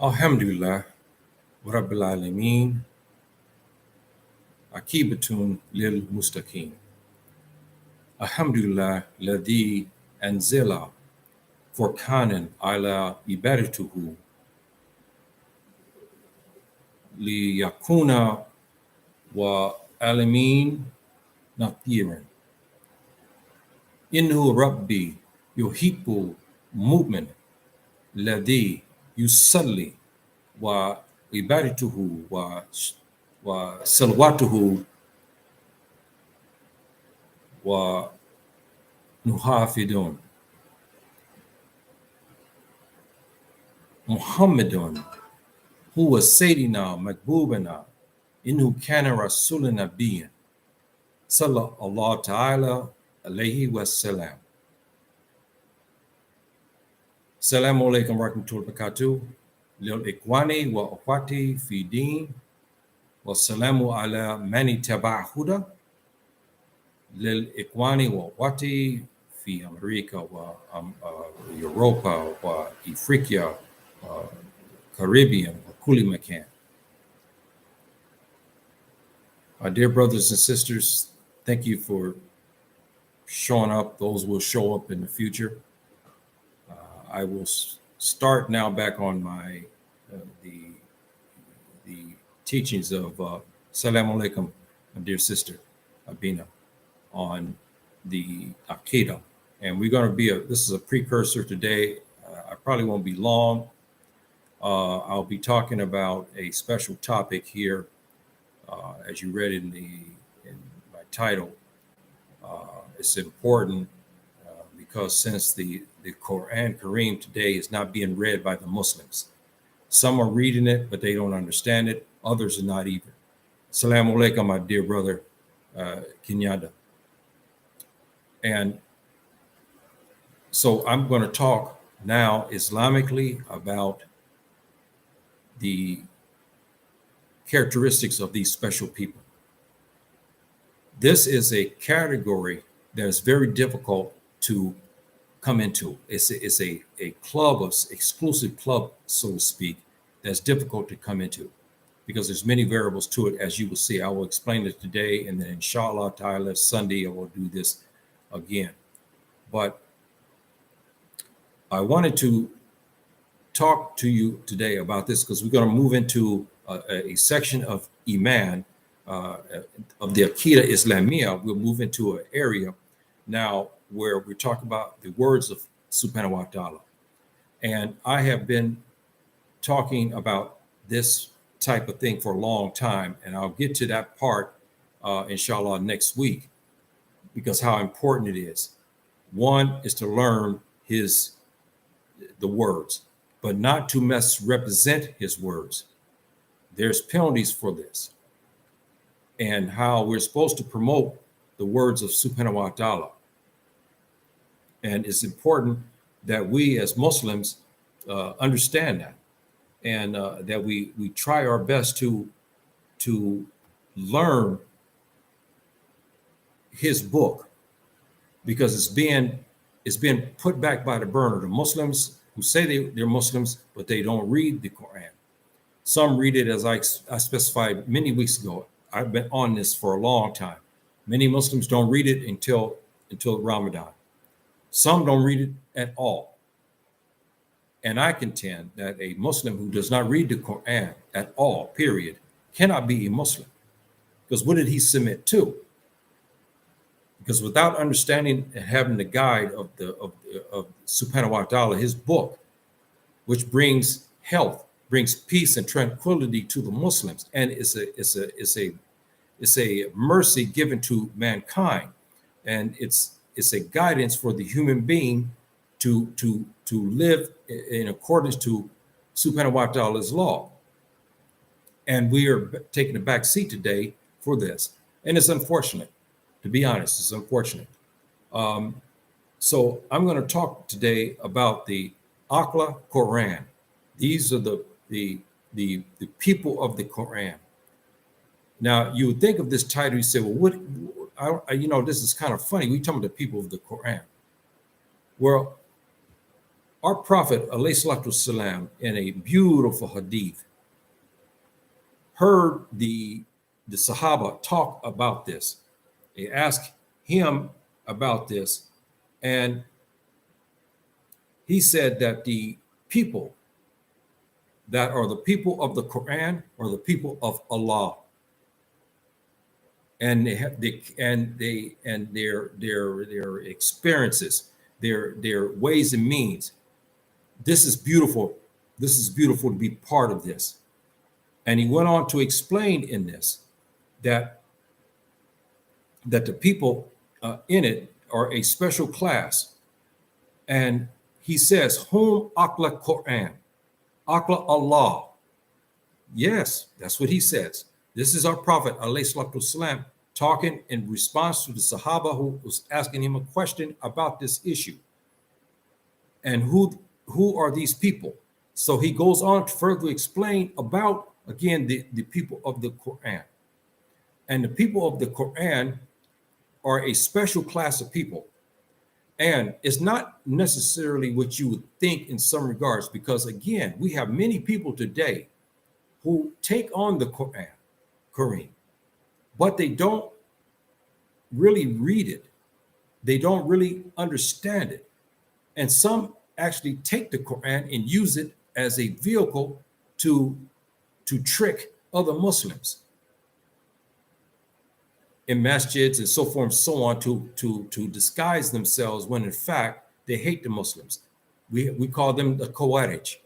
Alhamdulillah, Rabbil Alameen, Akibatun lil Mustaqim. Alhamdulillah, الذي أنزل فرقانا على عبادته ليكون وعالمين نذيرا. إنه ربي يحب مؤمنا الذي يصلي وعبادته وصلواته ونحافظون. محمد هو سيدنا مكبوبنا إنه كان رسول نبيا صلى الله تعالى عليه وسلم. السلام عليكم ورحمة الله وبركاته. للإخواني وأخواتي في دين والسلام على من تبع هدى. للإخواني وأخواتي في أمريكا وأوروبا وإفريقيا Caribbean وكل مكان. Our dear brothers and sisters, thank you for showing up. Those will show up in the future. I will start now back on my the teachings of Assalamu alaikum, my dear sister Abina, on the Aqidah. And we're going to be this is a precursor today. I probably won't be long. I'll be talking about a special topic here, as you read in my title. It's important because since the Qur'an Kareem today is not being read by the Muslims. Some are reading it, but they don't understand it. Others are not even. Assalamu alaikum, my dear brother, Kenyada. And so I'm going to talk now Islamically about the characteristics of these special people. This is a category that is very difficult to come into. It's a club, of exclusive club, so to speak, that's difficult to come into because there's many variables to it, as you will see. I will explain it today, and then inshallah ta'ala Sunday I will do this again. But I wanted to talk to you today about this because we're going to move into a section of Iman, of the Aqidah Islamiyah. We'll move into an area now where we're talking about the words of Subhanahu wa ta'ala. And I have been talking about this type of thing for a long time, and I'll get to that part, inshallah, next week, because how important it is. One is to learn the words, but not to misrepresent his words. There's penalties for this, and how we're supposed to promote the words of Subhanahu wa ta'ala. And it's important that we as Muslims understand that, and that we try our best to learn his book, because it's being put back by the burner. The Muslims who say they're Muslims, but they don't read the Quran. Some read it, as I specified many weeks ago. I've been on this for a long time. Many Muslims don't read it until Ramadan. Some don't read it at all. And I contend that a Muslim who does not read the Quran at all, period, cannot be a Muslim. Because what did he submit to? Because without understanding and having the guide of Subhanahu wa ta'ala, his book, which brings health, brings peace and tranquility to the Muslims, and it's a mercy given to mankind, and it's a guidance for the human being to live in accordance to Subhanahu wa ta'ala's law. And we are taking a back seat today for this. And it's unfortunate, to be honest, it's unfortunate. So I'm going to talk today about the Qur'an. These are the people of the Qur'an. Now, you would think of this title, you say, well, what, this is kind of funny. We talking about the people of the Qur'an. Well, our Prophet, alayhi salatu wasalam, in a beautiful hadith, heard the Sahaba talk about this. They asked him about this, and he said that the people that are the people of the Quran are the people of Allah, and their experiences, their ways and means. This is beautiful. This is beautiful to be part of this. And he went on to explain in this that the people in it are a special class. And he says, Hum Aqla Qur'an, Aqla Allah. Yes, that's what he says. This is our Prophet, alayhi salatu wasalam, talking in response to the Sahaba who was asking him a question about this issue. And who are these people? So he goes on to further explain about, again, the people of the Quran. And the people of the Quran are a special class of people. And it's not necessarily what you would think in some regards, because again, we have many people today who take on the Quran, but they don't really read it. They don't really understand it. And some actually take the Quran and use it as a vehicle to trick other Muslims in masjids and so forth and so on, to disguise themselves, when in fact they hate the Muslims. We call them the Khawarij,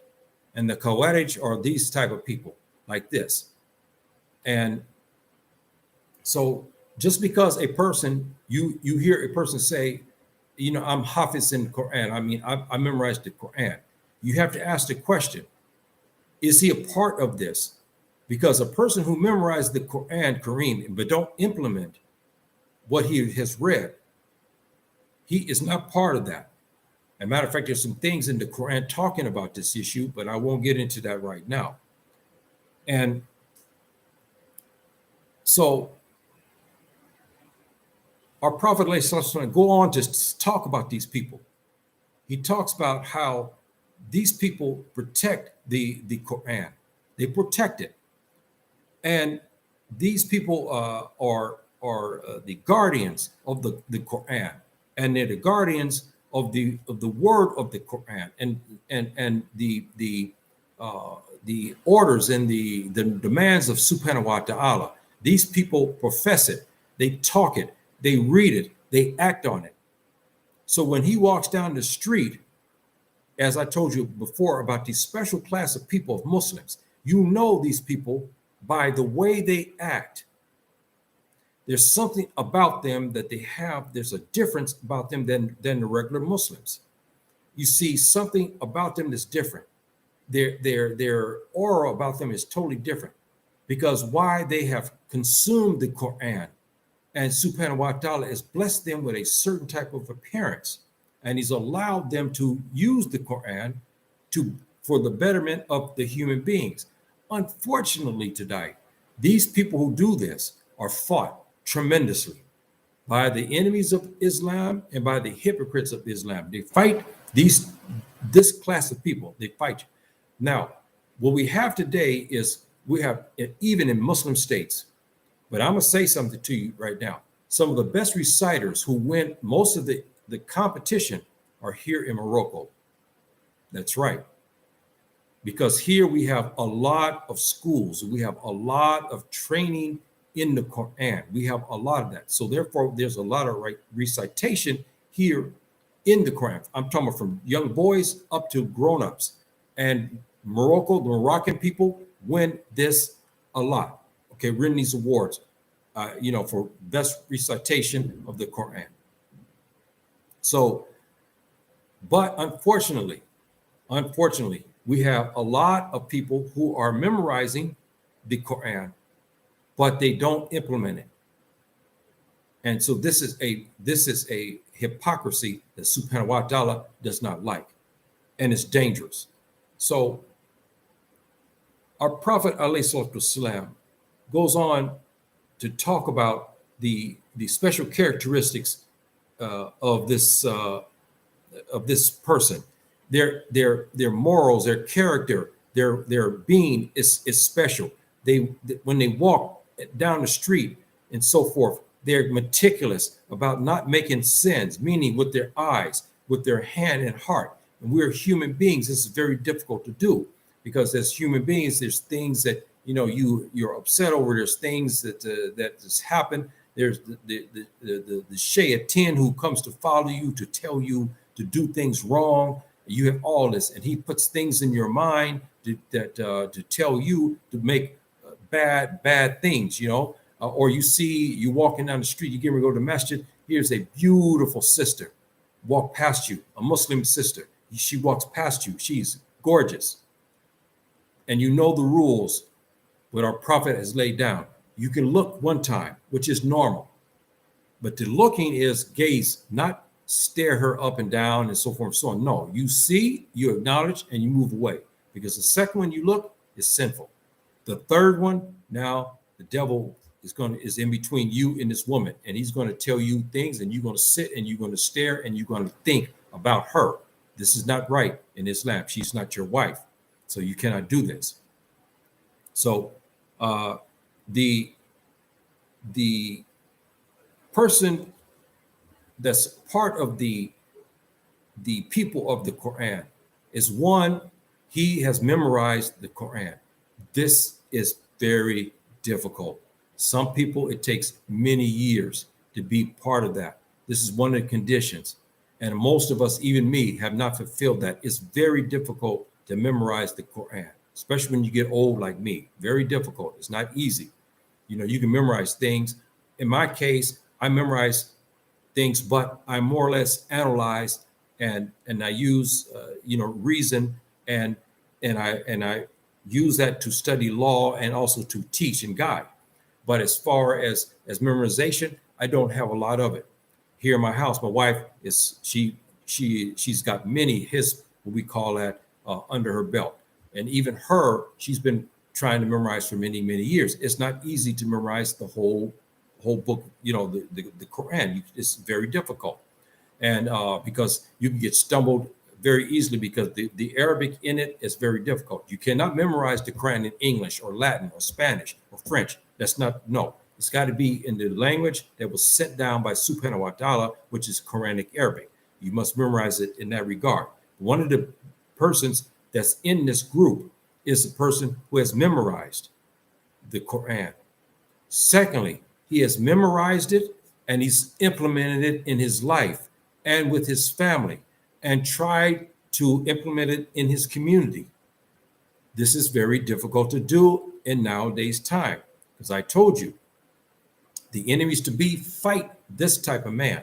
and the Khawarij are these type of people like this. And so just because a person, you hear a person say, I'm Hafiz in the Quran, I mean, I memorized the Quran, you have to ask the question, is he a part of this? Because a person who memorized the Quran Kareem but don't implement what he has read, he is not part of that. As a matter of fact, there's some things in the Quran talking about this issue, but I won't get into that right now. And so our Prophet go on to talk about these people. He talks about how these people protect the Quran. They protect it. And these people are the guardians of the Quran, and they're the guardians of the word of the Quran, and the orders and the demands of Subhanahu wa Ta'ala. These people profess it, they talk it, they read it, they act on it. So when he walks down the street, as I told you before about these special class of people, of Muslims, these people by the way they act. There's something about them that they have. There's a difference about them than the regular Muslims. You see something about them that's different. Their aura about them is totally different, because why? They have consumed the Quran, and Subhanahu wa Ta'ala has blessed them with a certain type of appearance, and he's allowed them to use the Quran for the betterment of the human beings. Unfortunately today, these people who do this are fought tremendously by the enemies of Islam and by the hypocrites of Islam. They fight this class of people. They fight. Now, what we have today is we have, even in Muslim states, but I'm going to say something to you right now. Some of the best reciters who win most of the competition are here in Morocco. That's right. Because here we have a lot of schools. We have a lot of training in the Quran. We have a lot of that. So therefore, there's a lot of recitation here in the Quran. I'm talking about from young boys up to grown-ups. And Morocco, the Moroccan people win this a lot. Okay, win these awards, for best recitation of the Quran. So, but unfortunately, we have a lot of people who are memorizing the Quran, but they don't implement it. And so this is a hypocrisy that subhanahu wa ta'ala does not like, and it's dangerous. So our Prophet ﷺ goes on to talk about the special characteristics of this person. Their morals, their character, their being is special. When they walk down the street and so forth, they're meticulous about not making sins, meaning with their eyes, with their hand and heart. And we're human beings. This is very difficult to do because as human beings, there's things that you're upset over. There's things that just happen. There's the shaitan who comes to follow you, to tell you to do things wrong. You have all this, and he puts things in your mind to tell you to make bad things, or you walking down the street, you get ready to go to the masjid. Here's a beautiful sister walk past you, a Muslim sister. She walks past you. She's gorgeous. And you know the rules, what our Prophet has laid down. You can look one time, which is normal. But the looking is gaze, not stare her up and down and so forth and so on. No, you see, you acknowledge, and you move away. Because the second one you look is sinful. The third one, now the devil is in between you and this woman, and he's going to tell you things, and you're going to sit and you're going to stare and you're going to think about her. This is not right in Islam. She's not your wife, so you cannot do this. So the person that's part of the people of the Qur'an is one, he has memorized the Qur'an. This is very difficult. Some people, it takes many years to be part of that. This is one of the conditions. And most of us, even me, have not fulfilled that. It's very difficult to memorize the Qur'an, especially when you get old like me. Very difficult. It's not easy. You can memorize things. In my case, I memorize things, but I more or less analyze and I use reason and I use that to study law and also to teach and guide. But as far as memorization, I don't have a lot of it. Here in my house, my wife she's got many what we call that under her belt. And even she's been trying to memorize for many, many years. It's not easy to memorize the whole book, the Qur'an. It's very difficult. And because you can get stumbled very easily because the Arabic in it is very difficult. You cannot memorize the Qur'an in English or Latin or Spanish or French. It's got to be in the language that was sent down by subhanahu wa ta'ala, which is Quranic Arabic. You must memorize it in that regard. One of the persons that's in this group is a person who has memorized the Qur'an. Secondly, he has memorized it and he's implemented it in his life and with his family and tried to implement it in his community. This is very difficult to do in nowadays time. Because I told you, the enemies to be fight this type of man.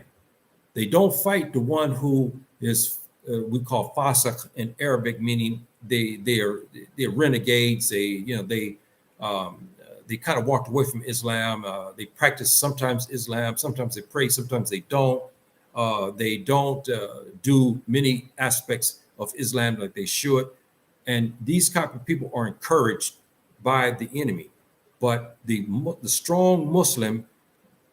They don't fight the one who is we call fasaq in Arabic, meaning they're renegades. They kind of walked away from Islam. They practice sometimes Islam, sometimes they pray, sometimes they don't. They don't do many aspects of Islam like they should. And these type of people are encouraged by the enemy. But the strong Muslim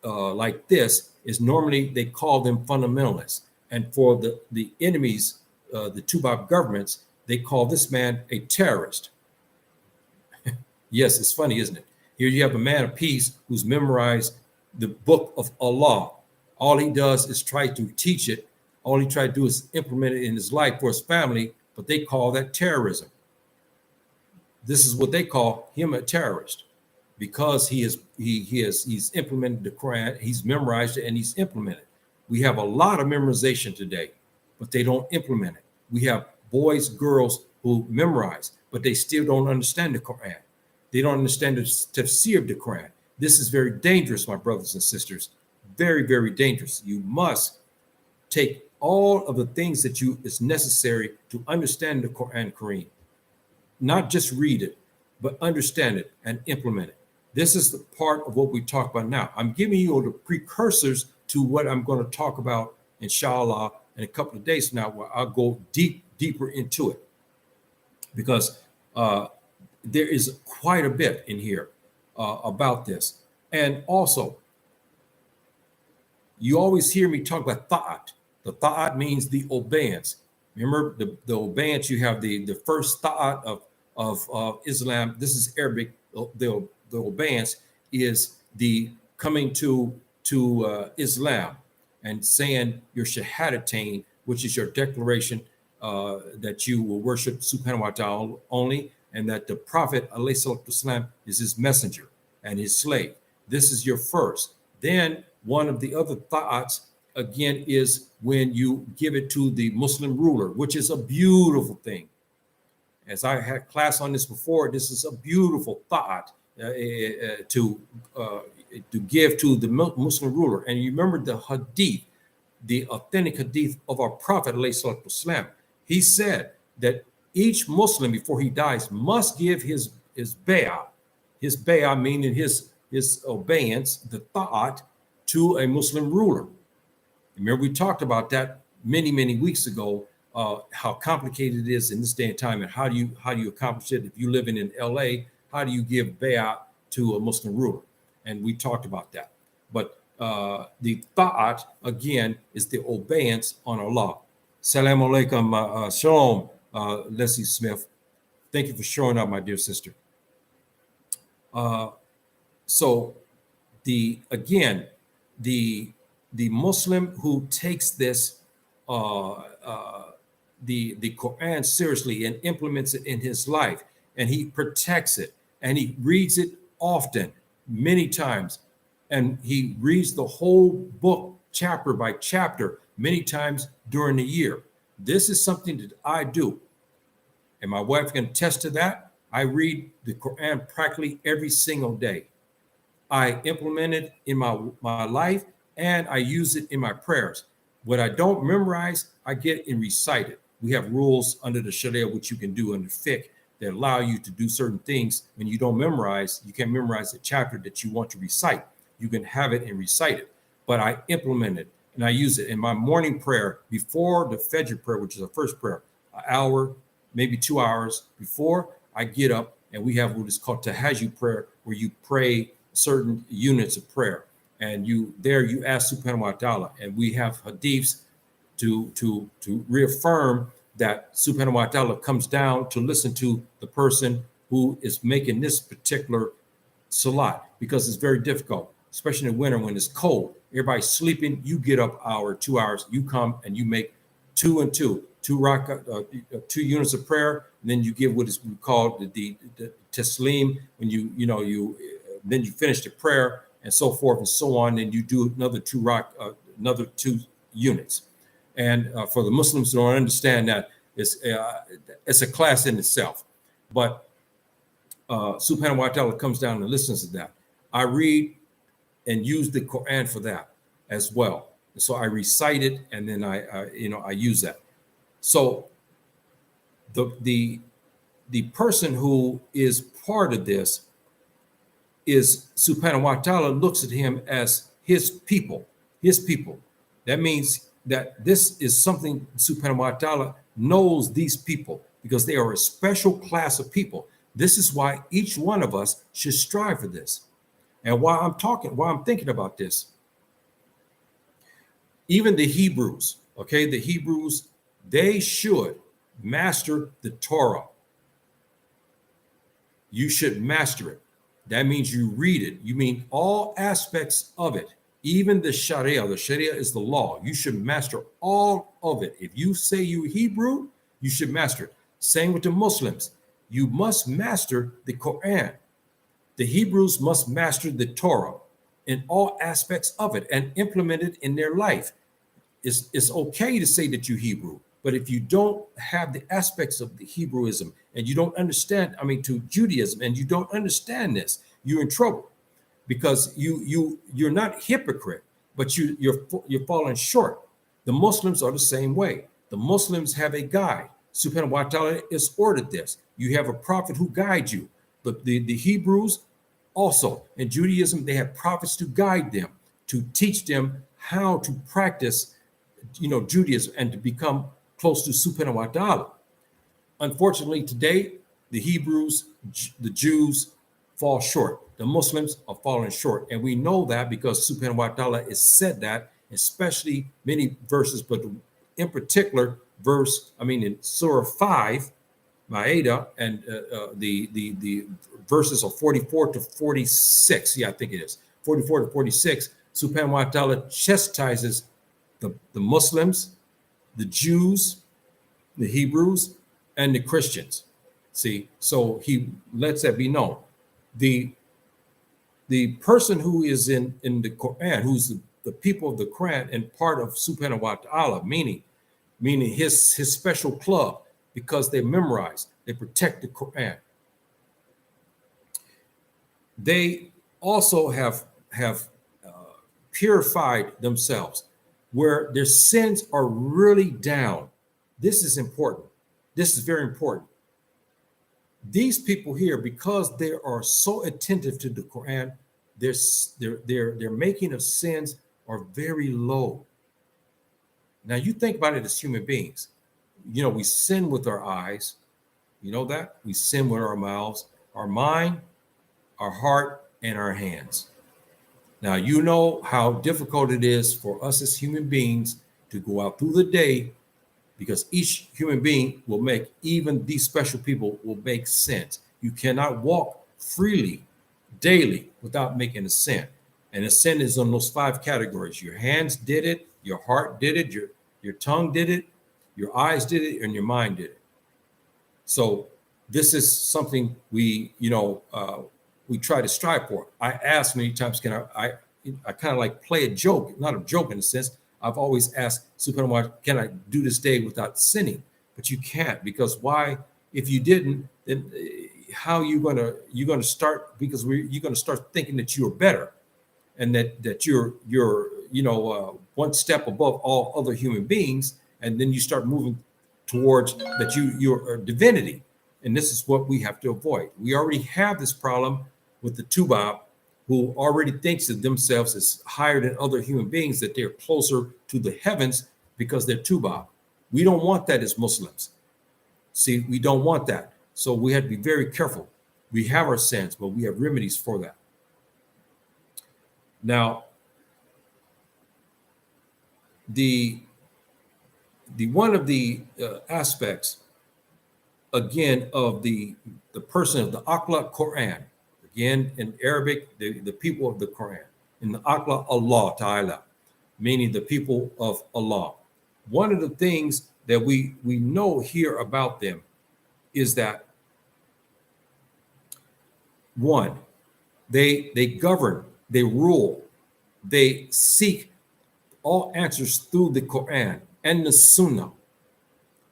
like this is normally, they call them fundamentalists. And for the enemies, the Tubab governments, they call this man a terrorist. Yes, it's funny, isn't it? Here you have a man of peace who's memorized the book of Allah. All he does is try to teach it. All he tried to do is implement it in his life for his family, but they call that terrorism. This is what they call him, a terrorist. Because he's implemented the Quran, he's memorized it, and he's implemented. We have a lot of memorization today, but they don't implement it. We have boys, girls who memorize, but they still don't understand the Quran. They don't understand the tafsir of the Quran. This is very dangerous, my brothers and sisters. Very, very dangerous. You must take all of the things that is necessary to understand the Quran Kareem. Not just read it, but understand it and implement it. This is the part of what we talk about now. I'm giving you the precursors to what I'm going to talk about, inshallah, in a couple of days from now, where I'll go deeper into it, because there is quite a bit in here about this. And also, you always hear me talk about ta'at. The ta'at means the obeyance. Remember, the obeyance, you have the first ta'at of Islam. This is Arabic. The obeyance is the coming to Islam and saying your shahadatain, which is your declaration that you will worship subhanahu wa ta'ala only, and that the Prophet alayhi salatu wasalam is his messenger and his slave. This is your first. Then one of the other ta'ats, again, is when you give it to the Muslim ruler, which is a beautiful thing. As I had class on this before, this is a beautiful ta'at to give to the Muslim ruler. And you remember the hadith, the authentic hadith of our Prophet alayhi salatu wasalam. He said that each Muslim before he dies must give his bay'ah, meaning his obeyance, the ta'at, to a Muslim ruler. Remember, we talked about that many weeks ago, how complicated it is in this day and time, and how do you accomplish it? If you live in LA, how do you give bay'ah to a Muslim ruler? And we talked about that. But the ta'at, again, is the obeyance on Allah. Salaam alaikum, shalom, Leslie Smith. Thank you for showing up, my dear sister. So the Muslim who takes this the Qur'an seriously and implements it in his life, and he protects it, and he reads it often, many times, and he reads the whole book chapter by chapter many times during the year. This is something that I do, and my wife can attest to that. I read the Qur'an practically every single day. I implement it in my life, and I use it in my prayers. What I don't memorize, I get and recite it. We have rules under the Sharia, which you can do under fiqh, that allow you to do certain things. When you don't memorize, you can't memorize the chapter that you want to recite. You can have it and recite it, but I implement it and I use it in my morning prayer before the Fajr prayer, which is the first prayer, an hour, maybe 2 hours before I get up, and we have what is called tahajjud prayer, where you pray certain units of prayer, and you ask subhanahu wa ta'ala, and we have hadiths to reaffirm that subhanahu wa ta'ala comes down to listen to the person who is making this particular salat, because it's very difficult, especially in the winter when it's cold. Everybody's sleeping. You get up hour, 2 hours, you come and you make two units of prayer, and then you give what is called the taslim, when then you finish the prayer and so forth and so on, and you do another another 2 units. And for the Muslims who don't understand that, it's a class in itself. But subhanahu wa ta'ala comes down and listens to that. I read and use the Qur'an for that as well. So I recite it, and then I use that. So the person who is part of this is subhanahu wa ta'ala looks at him as his people. That means that this is something subhanahu wa ta'ala knows these people, because they are a special class of people. This is why each one of us should strive for this. And while I'm thinking about this, even the Hebrews, they should master the Torah. You should master it. That means you read it. You mean all aspects of it, even the Sharia. The Sharia is the law. You should master all of it. If you say you're Hebrew, you should master it. Same with the Muslims. You must master the Qur'an. The Hebrews must master the Torah in all aspects of it and implement it in their life. It's okay to say that you're Hebrew, but if you don't have the aspects of the Hebrewism, and you don't understand, to Judaism, and you don't understand this, you're in trouble, because you're not hypocrite, but you're falling short. The Muslims are the same way. The Muslims have a guide. Subhanahu wa ta'ala has ordered this. You have a prophet who guides you. But the Hebrews also. In Judaism, they had prophets to guide them, to teach them how to practice, Judaism and to become close to Subhanahu wa Ta'ala. Unfortunately, today, the Hebrews, the Jews fall short. The Muslims are falling short. And we know that because Subhanahu wa Ta'ala has said that, especially many verses, but in particular, in Surah 5, Ma'idah, and the verses of 44 to 46. Yeah, I think it is 44 to 46. Subhanahu wa Ta'ala chastises the Muslims, the Jews, the Hebrews, and the Christians. See, so he lets that be known. The person who is in the Qur'an, who's the people of the Qur'an and part of Subhanahu wa Ta'ala, meaning his special club, because they memorize, they protect the Qur'an. They also have purified themselves, where their sins are really down. This is important. This is very important. These people here, because they are so attentive to the Quran, their making of sins are very low. Now you think about it as human beings. We sin with our eyes. You know that? We sin with our mouths, our mind, our heart, and our hands. Now you know how difficult it is for us as human beings to go out through the day, because each human being will make, even these special people will make sins. You cannot walk freely daily without making a sin. And a sin is on those 5 categories. Your hands did it, your heart did it, your tongue did it, your eyes did it, and your mind did it. So this is something we try to strive for. I ask many times, can I kind of like play a joke, not a joke in a sense. I've always asked Subhanahu wa Ta'ala, can I do this day without sinning? But you can't, because why? If you didn't, then how you're gonna start? Because you're gonna start thinking that you're better, and that you're one step above all other human beings, and then you start moving towards that you're a divinity, and this is what we have to avoid. We already have this problem with the Tubab, who already thinks of themselves as higher than other human beings, that they're closer to the heavens because they're Tubab. We don't want that as Muslims. See, we don't want that. So we have to be very careful. We have our sins, but we have remedies for that. Now, the one of the aspects, again, of the person of the Aqla Qur'an, again, in Arabic, the people of the Quran. In the Aqla, Allah, Ta'ala, meaning the people of Allah. One of the things that we know here about them is that, one, they govern, they rule, they seek all answers through the Quran and the Sunnah.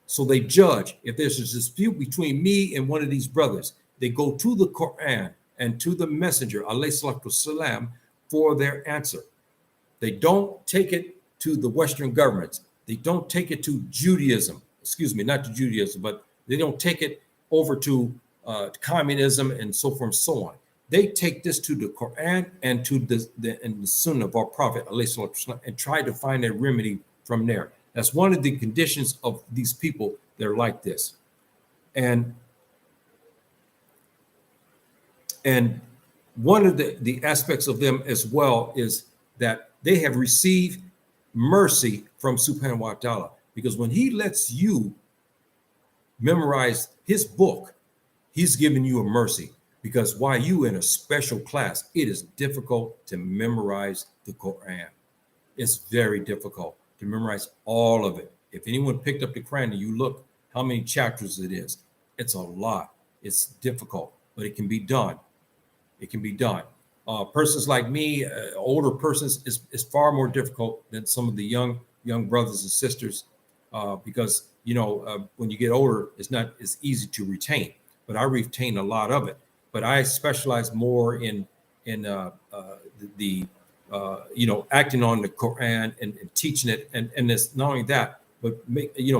So they judge. If there's a dispute between me and one of these brothers, they go to the Quran and to the messenger, alayhi salatu wasalam, for their answer. They don't take it to the Western governments. They don't take it to Judaism. Not to Judaism, but they don't take it over to communism and so forth and so on. They take this to the Quran and to the Sunnah of our Prophet, alayhi salatu wasalam, and try to find a remedy from there. That's one of the conditions of these people that are like this. And one of the aspects of them as well is that they have received mercy from Subhanahu wa Ta'ala, because when he lets you memorize his book, he's giving you a mercy, because while you in a special class, it is difficult to memorize the Quran. It's very difficult to memorize all of it. If anyone picked up the Quran and you look how many chapters it is, it's a lot. It's difficult, but it can be done. It can be done. Persons like me, older persons, is far more difficult than some of the young brothers and sisters, because when you get older, it's not as easy to retain. But I retain a lot of it. But I specialize more in acting on the Quran and teaching it, and it's not only that, but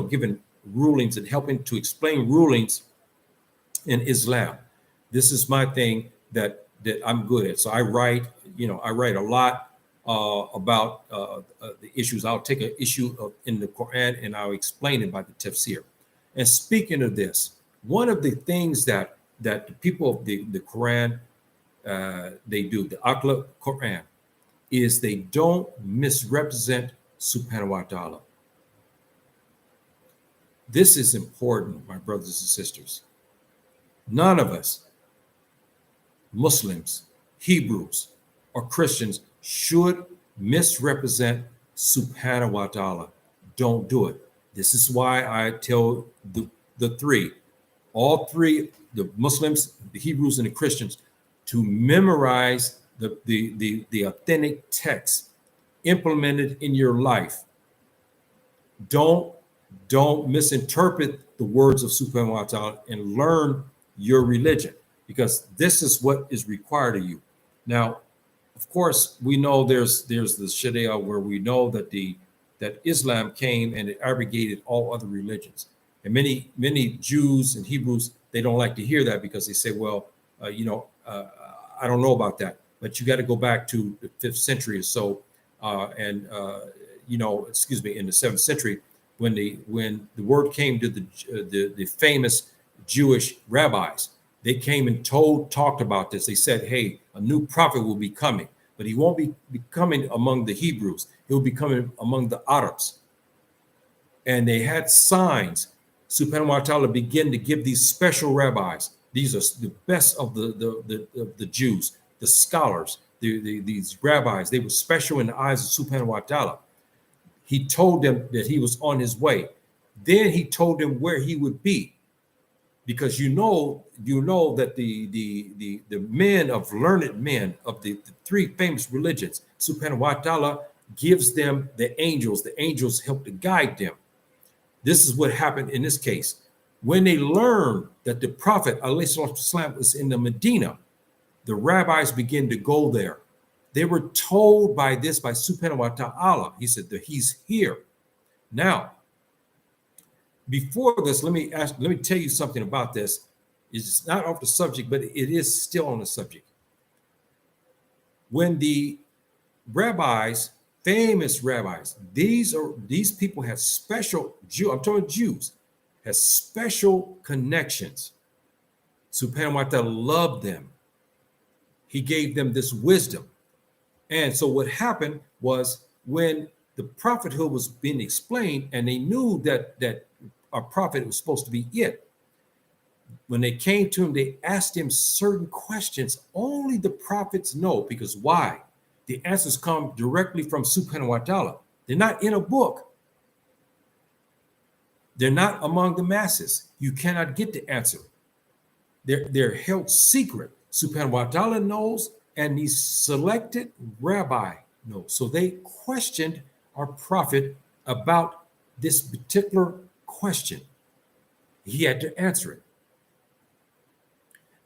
giving rulings and helping to explain rulings in Islam. This is my thing, that that I'm good at. So I write a lot about the issues. I'll take an issue in the Qur'an and I'll explain it by the tafsir. And speaking of this, one of the things that the people of the Qur'an they do, the Qur'an, is they don't misrepresent subhanahu wa ta'ala. This is important, my brothers and sisters. None of us, Muslims, Hebrews, or Christians, should misrepresent subhanahu wa ta'ala. Don't do it. This is why I tell all three, the Muslims, the Hebrews, and the Christians, to memorize the authentic text, implement it in your life. Don't misinterpret the words of subhanahu wa ta'ala and learn your religion, because this is what is required of you. Now, of course, we know there's the Sharia, where we know that that Islam came and it abrogated all other religions. And many Jews and Hebrews, they don't like to hear that, because they say, well, I don't know about that. But you got to go back to the 5th century or so, in the 7th century, when the word came to the famous Jewish rabbis. They came and talked about this. They said, hey, a new prophet will be coming, but he won't be coming among the Hebrews. He'll be coming among the Arabs. And they had signs. Subhanahu wa ta'ala began to give these special rabbis. These are the best of the Jews, the scholars, these rabbis. They were special in the eyes of Subhanahu wa ta'ala. He told them that he was on his way. Then he told them where he would be, because you know that the men of learned men of the three famous religions, Subhanahu wa ta'ala gives them the angels. The angels help to guide them. This is what happened in this case. When they learned that the Prophet ﷺ was in the Medina, the rabbis began to go there. They were told by Subhanahu wa ta'ala. He said that he's here. Now, before this, let me tell you something about this. It's not off the subject, but it is still on the subject. When the rabbis, famous rabbis, these people have special I'm talking Jews, has special connections. Subhanahu wa ta'ala loved them. He gave them this wisdom. And so what happened was, when the prophethood was being explained, and they knew that a prophet was supposed to be it, when they came to him, they asked him certain questions only the prophets know. Because why? The answers come directly from Subhanahu wa ta'ala. They're not in a book. They're not among the masses. You cannot get the answer. They're held secret. Subhanahu wa ta'ala knows, and the selected rabbi knows. So they questioned our prophet about this particular question. He had to answer it.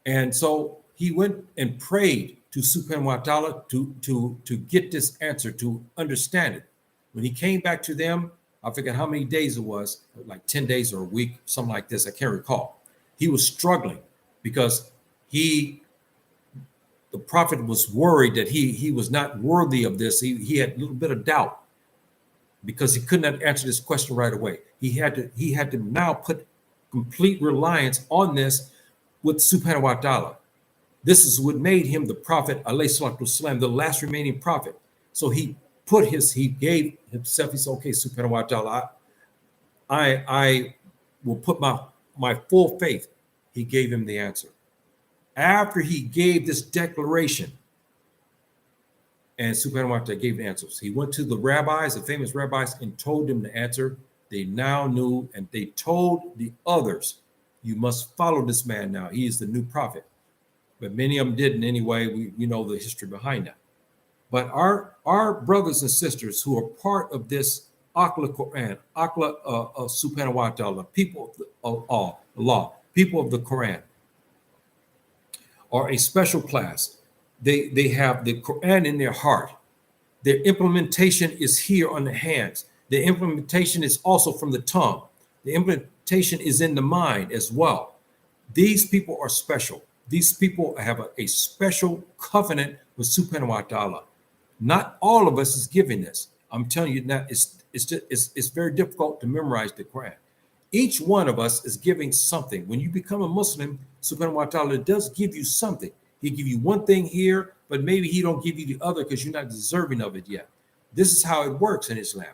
And so he went and prayed to Subhanahu wa ta'ala to get this answer, to understand it. When he came back to them, I forget how many days it was, like 10 days or a week, something like this, I can't recall. He was struggling because the prophet was worried that he was not worthy of this. He had a little bit of doubt, because he could not answer this question right away. He had to now put complete reliance on this with Subhanahu wa ta'ala. This is what made him the prophet, alayhi salatu wasalam, the last remaining prophet. So he gave himself, he said, okay, Subhanahu wa ta'ala, I will put my full faith. He gave him the answer. After he gave this declaration, and Subhanahu wa ta'ala gave the answers, he went to the rabbis, the famous rabbis, and told them the answer. They now knew, and they told the others, you must follow this man now. He is the new prophet. But many of them didn't anyway. We know the history behind that. But our brothers and sisters who are part of this Qur'an, Subhanahu wa ta'ala, people of Allah, people of the Qur'an, are a special class. They have the Qur'an in their heart. Their implementation is here on the hands. The implementation is also from the tongue. The implementation is in the mind as well. These people are special. These people have a special covenant with Subhanahu wa Ta'ala. Not all of us is giving this. I'm telling you that it's very difficult to memorize the Quran. Each one of us is giving something. When you become a Muslim, Subhanahu wa Ta'ala does give you something. He give you one thing here, but maybe he don't give you the other because you're not deserving of it yet. This is how it works in Islam.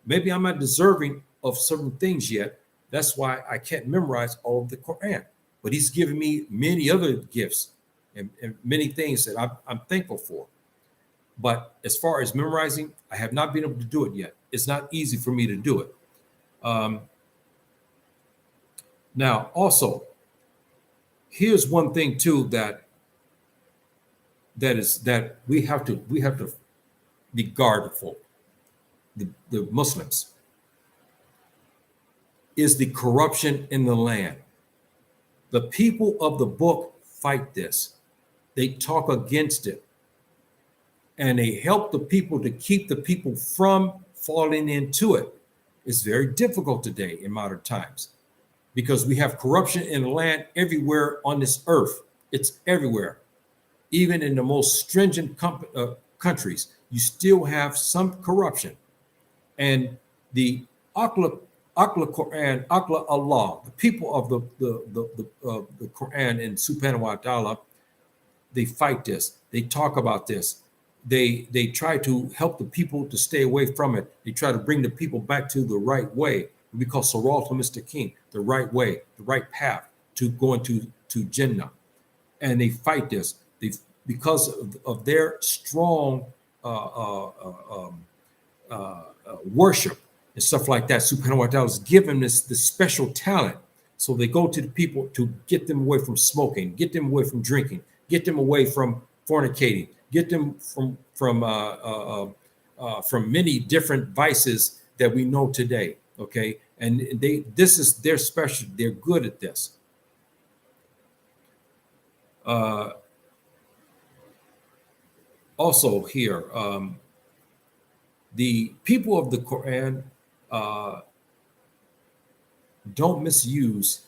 Maybe I'm not deserving of certain things yet. That's why I can't memorize all of the Quran. But he's given me many other gifts and many things that I'm thankful for. But as far as memorizing, I have not been able to do it yet. It's not easy for me to do it. Now, also, here's one thing too that we have to be guardful. The Muslims is the corruption in the land. The people of the book fight this. They talk against it. And they help the people to keep the people from falling into it. It's very difficult today in modern times because we have corruption in the land everywhere on this earth. It's everywhere. Even in the most stringent countries, you still have some corruption. And the Qur'an, Allah, the people of the Quran and Subhanahu wa Ta'ala, they fight this. They talk about this. They try to help the people to stay away from it. They try to bring the people back to the right way. We call Siratal Mustaqim, the right way, the right path to going to Jannah. And they fight this. Because of their strong worship and stuff like that. Subhanahu wa Ta'ala has given this special talent. So they go to the people to get them away from smoking, get them away from drinking, get them away from fornicating, get them from many different vices that we know today. Okay, and this is their special. They're good at this. Also here, the people of the Quran don't misuse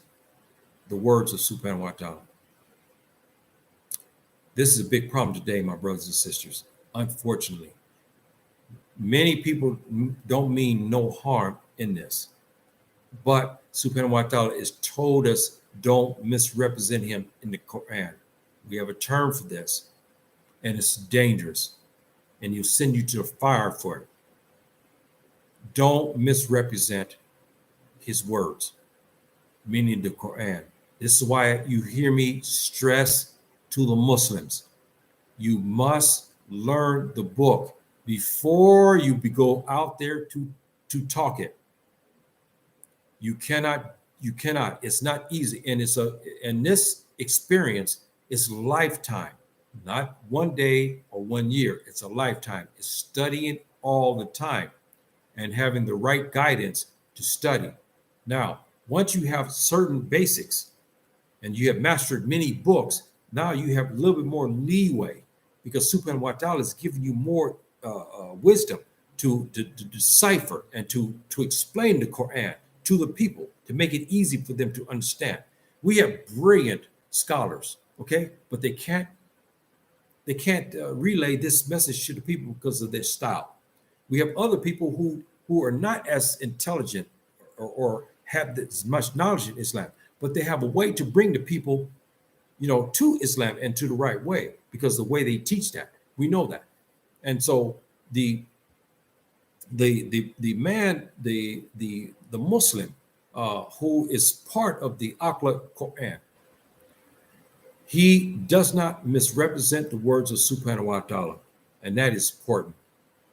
the words of Subhanahu wa Ta'ala. This is a big problem today, my brothers and sisters. Unfortunately, many people don't mean no harm in this, but Subhanahu wa Ta'ala has told us don't misrepresent him in the Quran. We have a term for this, and it's dangerous, and he'll send you to the fire for it. Don't misrepresent his words, meaning the Quran. This is why you hear me stress to the Muslims, you must learn the book before you go out there to talk it. You cannot, it's not easy. And this experience is lifetime, not one day or 1 year. It's a lifetime. It's studying all the time and having the right guidance to study. Now, once you have certain basics and you have mastered many books, now you have a little bit more leeway because Subhanahu wa Ta'ala is giving you more wisdom to decipher and to explain the Quran to the people, to make it easy for them to understand. We have brilliant scholars, okay, but they can't relay this message to the people because of their style. We have other people who are not as intelligent or have as much knowledge in Islam, but they have a way to bring the people, to Islam and to the right way because the way they teach that, we know that. And so the Muslim who is part of the Quran, he does not misrepresent the words of Subhanahu wa Ta'ala, and that is important.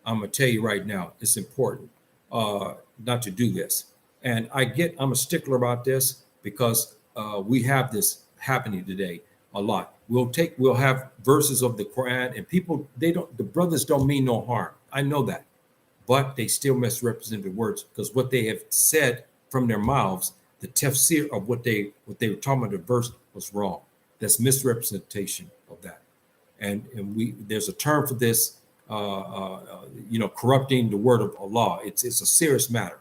I'm gonna tell you right now, it's important not to do this. And I'm a stickler about this because we have this happening today a lot. We'll have verses of the Quran and people, the brothers don't mean no harm. I know that, but they still misrepresent the words because what they have said from their mouths, the tafsir of what they were talking about the verse was wrong. That's misrepresentation of that. And there's a term for this, corrupting the word of Allah. It's a serious matter.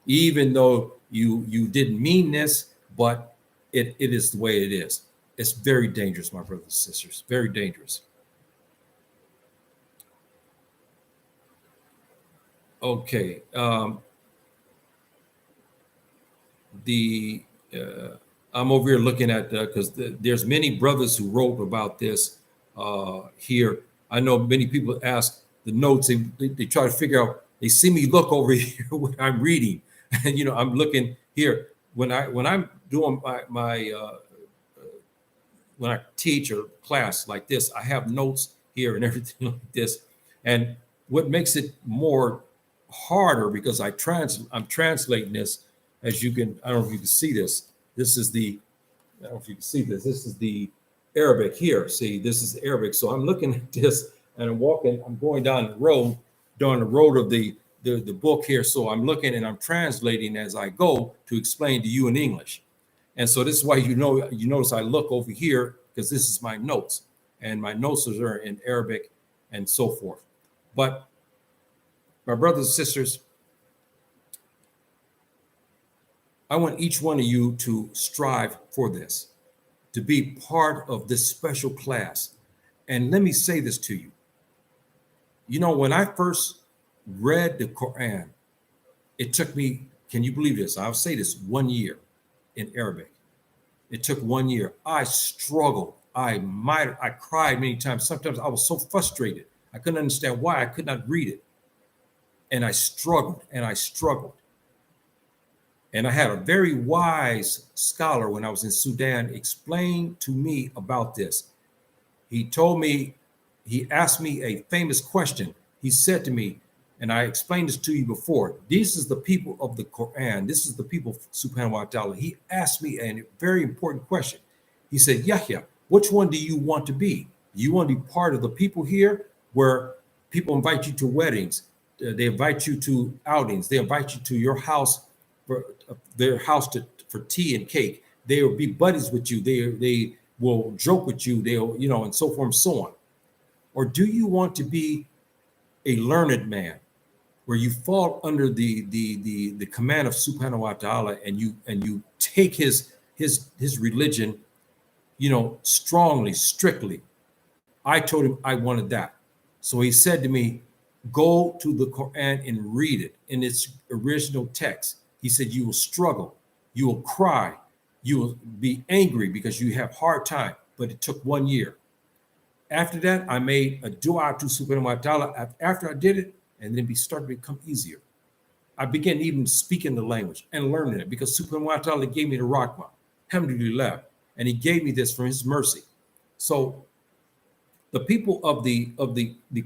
Even though you didn't mean this, but it is the way it is. It's very dangerous, my brothers and sisters. Very dangerous. Okay. I'm over here looking at because there's many brothers who wrote about this here. I know many people ask the notes. They try to figure out. They see me look over here when I'm reading, and I'm looking here when I'm doing my when I teach or class like this. I have notes here and everything like this, and what makes it more harder because I'm translating this. As you can, I don't know if you can see this. This is I don't know if you can see this. This is the Arabic here. See, this is the Arabic. So I'm looking at this and I'm going down the road of the book here. So I'm looking and I'm translating as I go to explain to you in English. And so this is why you notice I look over here because this is my notes. And my notes are in Arabic and so forth. But my brothers and sisters, I want each one of you to strive for this, to be part of this special class. And let me say this to you. When I first read the Qur'an, it took me, can you believe this? I'll say this, 1 year in Arabic. It took 1 year. I struggled. I cried many times. Sometimes I was so frustrated. I couldn't understand why I could not read it. And I struggled and I struggled. And I had a very wise scholar when I was in Sudan explain to me about this. He asked me a famous question. He said to me, and I explained this to you before, this is the people of the Qur'an. This is the people of subhanahu wa ta'ala. He asked me a very important question. He said, Yahya, which one do you want to be? Do you want to be part of the people here where people invite you to weddings? They invite you to outings. They invite you to your house for for tea and cake. They will be buddies with you. They will joke with you. They'll, and so forth and so on. Or do you want to be a learned man where you fall under the command of subhanahu wa ta'ala and you take his religion, strongly, strictly? I told him I wanted that. So he said to me, go to the Qur'an and read it in its original text. He said, you will struggle, you will cry, you will be angry because you have hard time, but it took 1 year. After that, I made a dua to subhanahu wa ta'ala. After I did it, and then it started to become easier. I began even speaking the language and learning it because subhanahu wa ta'ala gave me the rahmah, alhamdulillah, and he gave me this from his mercy. So the people of the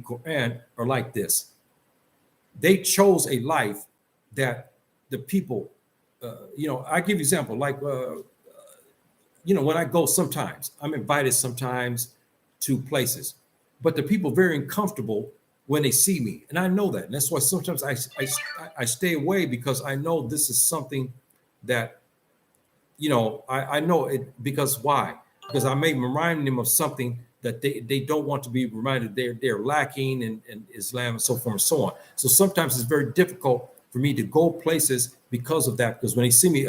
Qur'an are like this. They chose a life that the people, I give you an example, like, when I go sometimes, I'm invited sometimes to places, but the people very uncomfortable when they see me. And I know that. And that's why sometimes I stay away because I know this is something that, I know it because why? Because I may remind them of something that they don't want to be reminded they're lacking in Islam and so forth and so on. So sometimes it's very difficult for me to go places because of that. Because when they see me,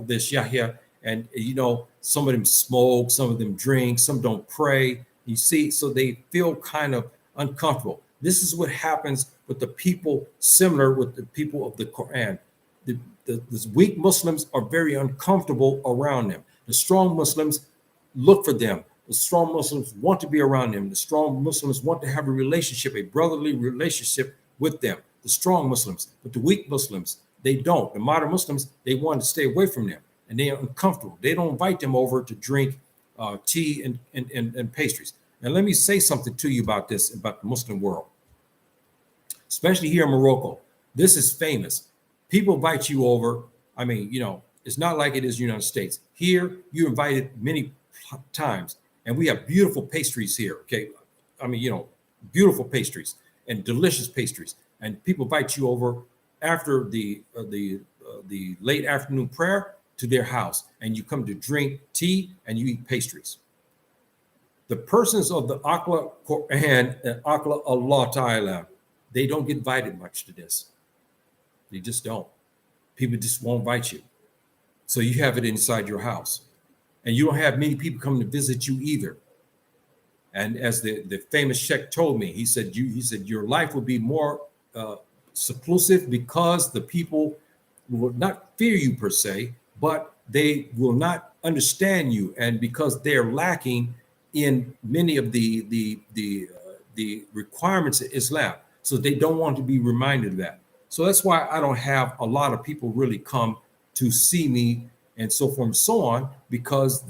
this Yahya, and some of them smoke, some of them drink, some don't pray. You see, so they feel kind of uncomfortable. This is what happens with the people, similar with the people of the Qur'an. The weak Muslims are very uncomfortable around them. The strong Muslims look for them. The strong Muslims want to be around them. The strong Muslims want to have a relationship, a brotherly relationship with them. The strong Muslims, but the weak Muslims, they don't. The modern Muslims, they want to stay away from them, and they are uncomfortable. They don't invite them over to drink tea and pastries. And let me say something to you about this, about the Muslim world, especially here in Morocco. This is famous. People invite you over. I mean, it's not like it is in the United States. Here, you're invited many times, and we have beautiful pastries here. Okay, I mean, beautiful pastries and delicious pastries. And people invite you over after the late afternoon prayer to their house, and you come to drink tea and you eat pastries. The persons of the Aqla Qur'an and Aqla Allah Ta'ala, they don't get invited much to this. They just don't. People just won't invite you. So you have it inside your house. And you don't have many people coming to visit you either. And as the famous Sheikh told me, he said your life will be more seclusive because the people will not fear you per se, but they will not understand you, and because they're lacking in many of the requirements of Islam, so they don't want to be reminded of that. So that's why I don't have a lot of people really come to see me and so forth and so on, because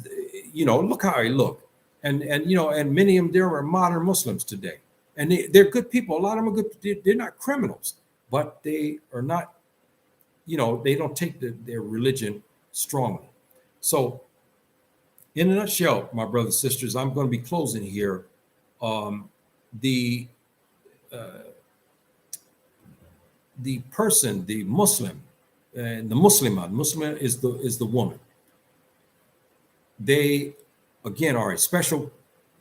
look how I look, and many of them there are modern Muslims today, and they're good people. A lot of them are good. They're not criminals, but they are not. They don't take their religion strongly. So, in a nutshell, my brothers and sisters, I'm going to be closing here. The person, the Muslim, and the Muslimah is the woman. They, again, are a special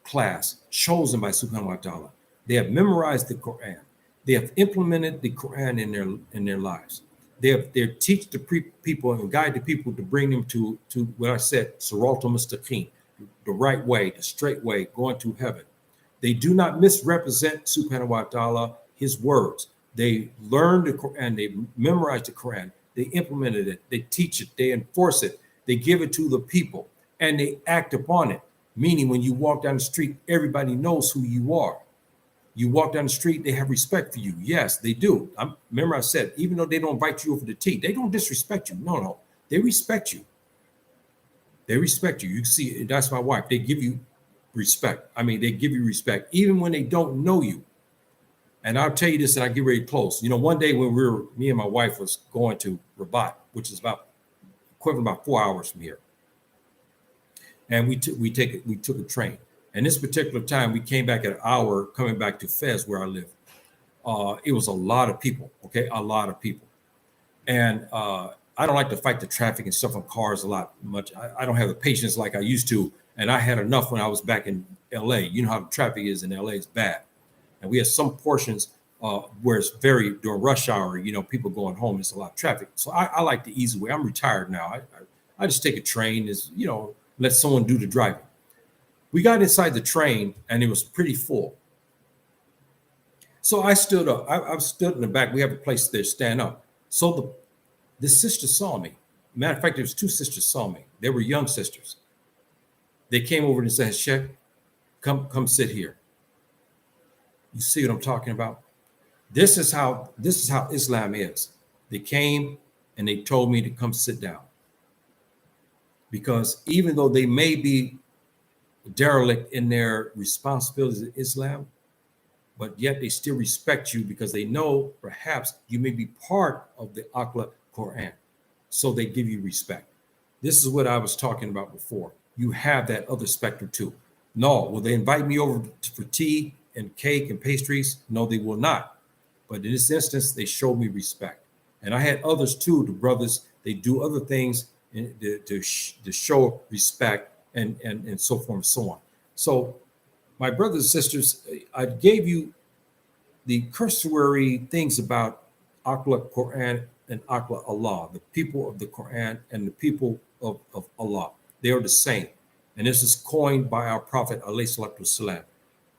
class chosen by Subhanahu wa Ta'ala. They have memorized the Qur'an. They have implemented the Qur'an in their lives. They teach the people and guide the people to bring them to what I said, Sirat al-Mustaqim, the right way, the straight way, going to heaven. They do not misrepresent Subhanahu wa Ta'ala, his words. They learn the Quran, they memorize the Quran, they implemented it, they teach it, they enforce it, they give it to the people, and they act upon it. Meaning when you walk down the street, everybody knows who you are. You walk down the street, they have respect for you. Yes, they do. Remember I said, even though they don't invite you over to tea, they don't disrespect you. No. They respect you. They respect you. You see, that's my wife. They give you respect. They give you respect, even when they don't know you. And I'll tell you this, and I get ready to close. One day when me and my wife was going to Rabat, which is equivalent about 4 hours from here. And we took a train. And this particular time, we came back at an hour coming back to Fez, where I live. It was a lot of people, okay? A lot of people. And I don't like to fight the traffic and stuff on cars much. I don't have the patience like I used to. And I had enough when I was back in LA. You know how the traffic is in LA, it's bad. And we have some portions where it's during rush hour, people going home, it's a lot of traffic. So I like the easy way. I'm retired now. I just take a train, let someone do the driving. We got inside the train and it was pretty full. So I stood up. I stood in the back. We have a place there, stand up. So the sister saw me. Matter of fact, there was 2 sisters saw me. They were young sisters. They came over and said, Sheikh, come sit here. You see what I'm talking about? This is how Islam is. They came and they told me to come sit down. Because even though they may be derelict in their responsibilities in Islam, but yet they still respect you because they know perhaps you may be part of the Aqla Qur'an. So they give you respect. This is what I was talking about before. You have that other spectrum too. No, will they invite me over for tea and cake and pastries? No, they will not. But in this instance, they showed me respect. And I had others too, the brothers, they do other things to show respect and so forth and so on. So my brothers and sisters, I gave you the cursory things about Aqla Quran and Aqla Allah, the people of the Quran and the people of Allah. They are the same. And this is coined by our Prophet ﷺ.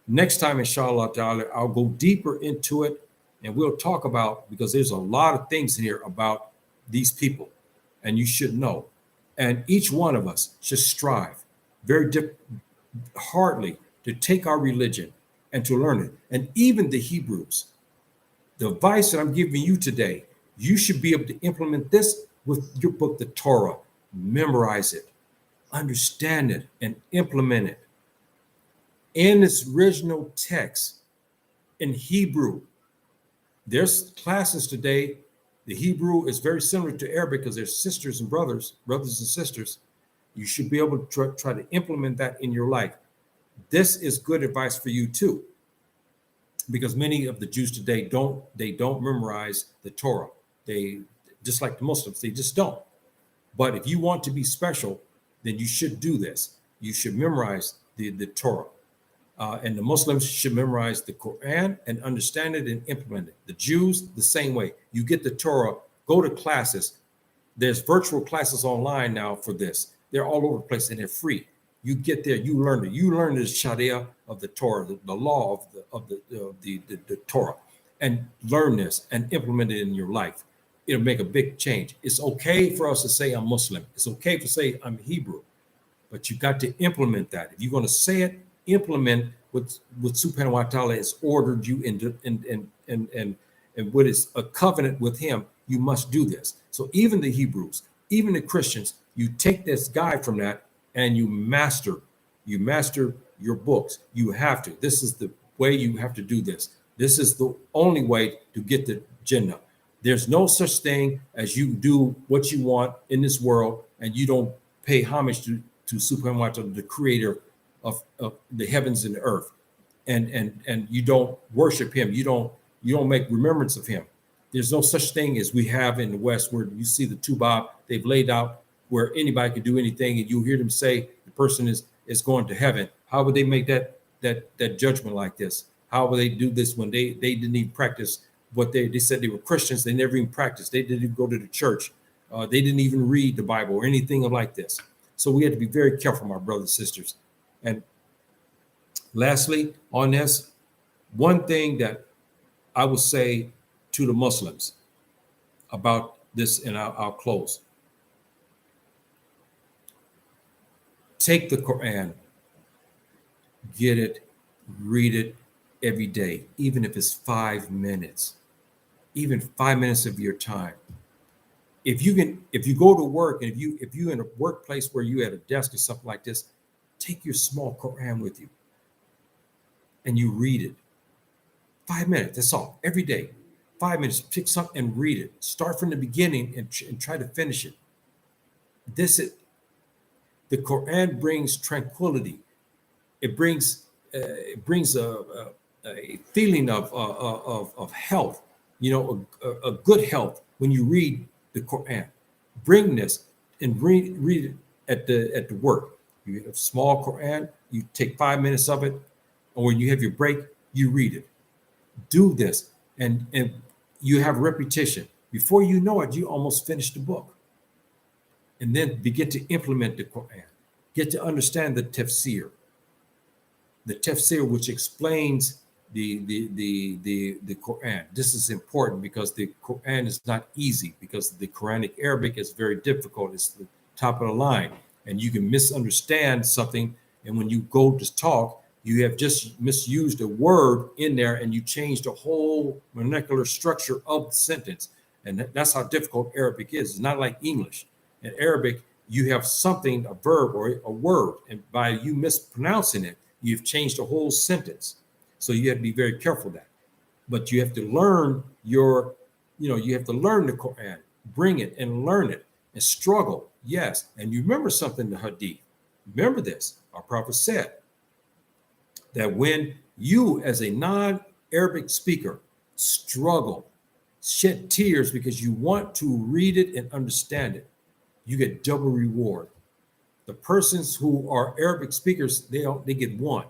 Next time, inshallah ta'ala, I'll go deeper into it and we'll talk about, because there's a lot of things here about these people and you should know. And each one of us should strive very hardly to take our religion and to learn it. And even the Hebrews, the advice that I'm giving you today, you should be able to implement this with your book, the Torah. Memorize it, understand it, and implement it. In its original text, in Hebrew, there's classes today. The Hebrew is very similar to Arabic because they're sisters and brothers and sisters. You should be able to try to implement that in your life. This is good advice for you too, because many of the Jews today don't memorize the Torah. They, just like the Muslims, they just don't. But if you want to be special, then you should do this. You should memorize the Torah. And the Muslims should memorize the Quran and understand it and implement it. The Jews, the same way. You get the Torah, go to classes. There's virtual classes online now for this. They're all over the place and they're free. You get there, you learn it. You learn the Sharia of the Torah, the law of the Torah, and learn this and implement it in your life. It'll make a big change. It's okay for us to say I'm Muslim. It's okay to say I'm Hebrew, but you got to implement that. If you're going to say it, implement what Subhanahu wa Ta'ala has ordered you and what is a covenant with him. You must do this. So even the Hebrews, even the Christians, you take this guide from that and you master your books. You have to. This is the way you have to do this. This is the only way to get the Jannah. There's no such thing as you do what you want in this world and you don't pay homage to Subhanahu wa Ta'ala, the creator of the heavens and the earth, and you don't worship him. You don't make remembrance of him. There's no such thing as we have in the West, where you see the Tubab they've laid out, where anybody can do anything, and you hear them say the person is going to heaven. How would they make that judgment like this? How would they do this when they didn't even practice what they said they were Christians? They never even practiced. They didn't even go to the church. They didn't even read the Bible or anything like this. So we have to be very careful, my brothers and sisters. And lastly, on this, one thing that I would say to the Muslims about this, and I'll close. Take the Qur'an, get it, read it every day, even if it's 5 minutes, even 5 minutes of your time. If you go to work, and if you in a workplace where you at a desk or something like this, take your small Qur'an with you and you read it. 5 minutes, that's all, every day. 5 minutes, pick something and read it. Start from the beginning and try to finish it. The Qur'an brings tranquility. It brings a feeling of health, a good health when you read the Qur'an. Bring this and read it at the work. You have a small Qur'an, you take 5 minutes of it, or when you have your break, you read it. Do this, and you have repetition. Before you know it, you almost finish the book. And then begin to implement the Qur'an. Get to understand the tafsir. The tafsir, which explains the Qur'an. This is important because the Qur'an is not easy, because the Quranic Arabic is very difficult. It's the top of the line, and you can misunderstand something. And when you go to talk, you have just misused a word in there, and you change the whole vernacular structure of the sentence. And that's how difficult Arabic is. It's not like English. In Arabic, you have something, a verb or a word, and by you mispronouncing it, you've changed the whole sentence. So you have to be very careful of that. But you have to learn you have to learn the Qur'an, bring it and learn it and struggle. Yes. And you remember something, the Hadith. Remember this. Our Prophet said that when you, as a non-Arabic speaker, struggle, shed tears because you want to read it and understand it, you get double reward. The persons who are Arabic speakers, they get one.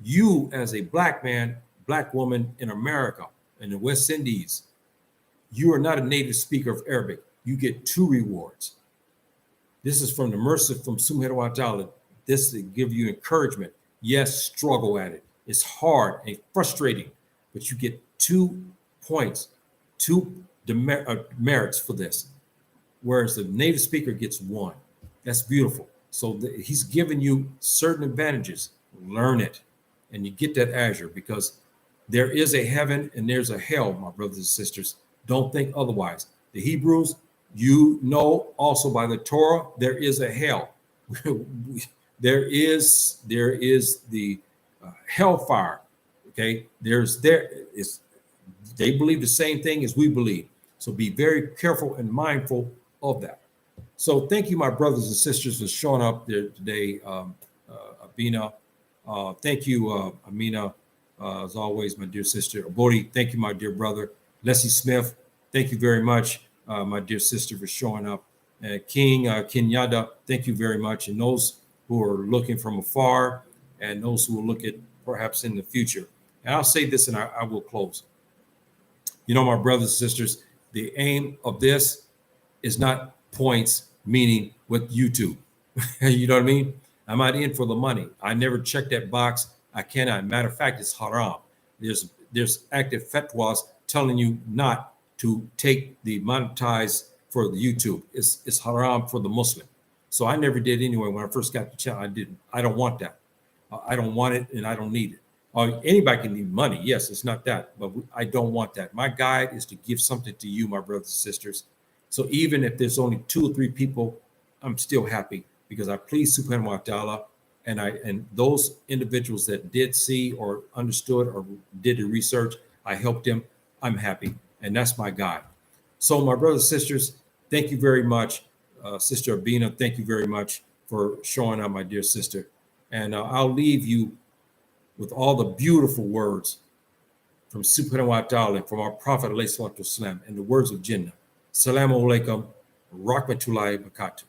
You, as a black man, black woman in America, in the West Indies, you are not a native speaker of Arabic. You get 2 rewards. This is from the mercy from Subhanahu wa Ta'ala. This to give you encouragement. Yes, struggle at it. It's hard and frustrating, but you get 2 points, 2 merits for this, whereas the native speaker gets 1. That's beautiful. So he's giving you certain advantages. Learn it, and you get that azure, because there is a heaven and there's a hell, my brothers and sisters. Don't think otherwise. The Hebrews, also by the Torah, there is a hell. there is the hellfire. Okay, they believe the same thing as we believe. So be very careful and mindful of that. So thank you, my brothers and sisters, for showing up there today. Abina, thank you, Amina, as always, my dear sister. Abodi, thank you, my dear brother. Leslie Smith, thank you very much, my dear sister, for showing up. King Kenyada, thank you very much. And those who are looking from afar, and those who will look at perhaps in the future. And I'll say this, and I will close. My brothers and sisters, the aim of this is not points, meaning with YouTube. You know what I mean? I'm not in for the money. I never checked that box. I cannot. Matter of fact, it's haram. There's active fatwas telling you not to take the monetize for the YouTube. It's haram for the Muslim. So I never did anyway. When I first got the channel, I didn't. I don't want that. I don't want it, and I don't need it. Anybody can need money. Yes, it's not that, but I don't want that. My guide is to give something to you, my brothers and sisters. So even if there's only 2 or 3 people, I'm still happy because I please subhanahu wa ta'ala. And those individuals that did see or understood or did the research, I helped them. I'm happy. And that's my guide. So my brothers and sisters, thank you very much. Sister Abina, thank you very much for showing up, my dear sister. And I'll leave you with all the beautiful words from subhanahu wa ta'ala, from our Prophet alayhi salatu wasalam, and the words of Jinnah. Assalamu alaikum, rahmatullahi wa barakatuh.